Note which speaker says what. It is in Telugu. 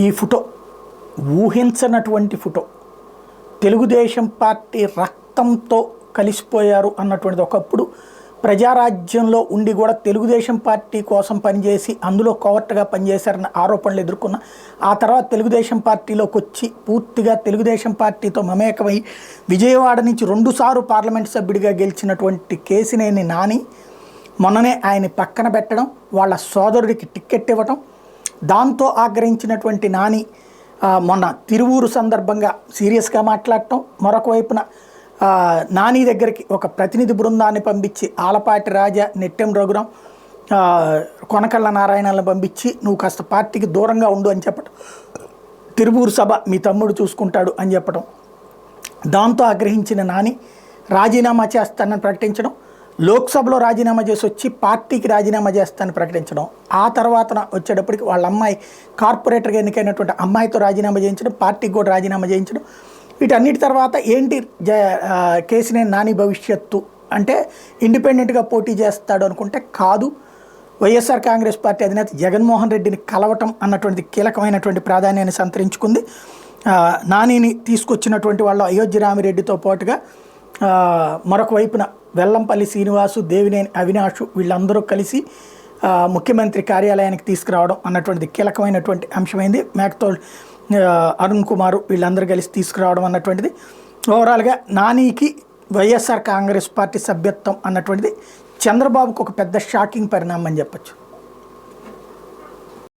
Speaker 1: ఈ ఫోటో ఊహించనటువంటి ఫోటో. తెలుగుదేశం పార్టీ రక్తంతో కలిసిపోయారు అన్నటువంటిది. ఒకప్పుడు ప్రజారాజ్యంలో ఉండి కూడా తెలుగుదేశం పార్టీ కోసం పనిచేసి అందులో కోవర్ట్గా పనిచేశారన్న ఆరోపణలు ఎదుర్కొన్న ఆ తర్వాత తెలుగుదేశం పార్టీలోకి వచ్చి పూర్తిగా తెలుగుదేశం పార్టీతో మమేకమై విజయవాడ నుంచి 2 సార్లు పార్లమెంట్ సభ్యుడిగా గెలిచినటువంటి కేసినేని నాని మొన్ననే ఆయన పక్కన పెట్టడం, వాళ్ళ సోదరుడికి టిక్కెట్ ఇవ్వటం, దాంతో ఆగ్రహించినటువంటి నాని మొన్న తిరువూరు సందర్భంగా సీరియస్గా మాట్లాడటం, మరొక వైపున నాని దగ్గరికి ఒక ప్రతినిధి బృందాన్ని పంపించి ఆలపాటి రాజా, నెట్టెం రఘురాం, కొనకళ్ళ నారాయణలను పంపించి నువ్వు కాస్త పార్టీకి దూరంగా ఉండు అని చెప్పటం, తిరువూరు సభ మీ తమ్ముడు చూసుకుంటాడు అని చెప్పటం, దాంతో ఆగ్రహించిన నాని రాజీనామా చేస్తానని ప్రకటించడం, లోక్సభలో రాజీనామా చేసి వచ్చి పార్టీకి రాజీనామా చేస్తానని ప్రకటించడం, ఆ తర్వాత వచ్చేటప్పటికి వాళ్ళ అమ్మాయి కార్పొరేటర్గా ఎన్నికైనటువంటి అమ్మాయితో రాజీనామా చేయించడం, పార్టీకి కూడా రాజీనామా చేయించడం. వీటన్నిటి తర్వాత ఏంటి కేసినేని నాని భవిష్యత్తు అంటే ఇండిపెండెంట్గా పోటీ చేస్తాడు అనుకుంటే కాదు, వైఎస్ఆర్ కాంగ్రెస్ పార్టీ అధినేత జగన్మోహన్ రెడ్డిని కలవటం అన్నటువంటి కీలకమైనటువంటి ప్రాధాన్యాన్ని సంతరించుకుంది. నానిని తీసుకొచ్చినటువంటి వాళ్ళు అయోధ్య రామిరెడ్డితో పాటుగా మరొక వైపున వెల్లంపల్లి శ్రీనివాసు, దేవినేని అవినాష్ వీళ్ళందరూ కలిసి ముఖ్యమంత్రి కార్యాలయానికి తీసుకురావడం అన్నటువంటిది కీలకమైనటువంటి అంశమైంది. మేకతోల్ అరుణ్ కుమార్ వీళ్ళందరూ కలిసి తీసుకురావడం అన్నటువంటిది ఓవరాల్గా నానికి వైఎస్ఆర్ కాంగ్రెస్ పార్టీ సభ్యత్వం అన్నటువంటిది చంద్రబాబుకు ఒక పెద్ద షాకింగ్ పరిణామం అని చెప్పచ్చు.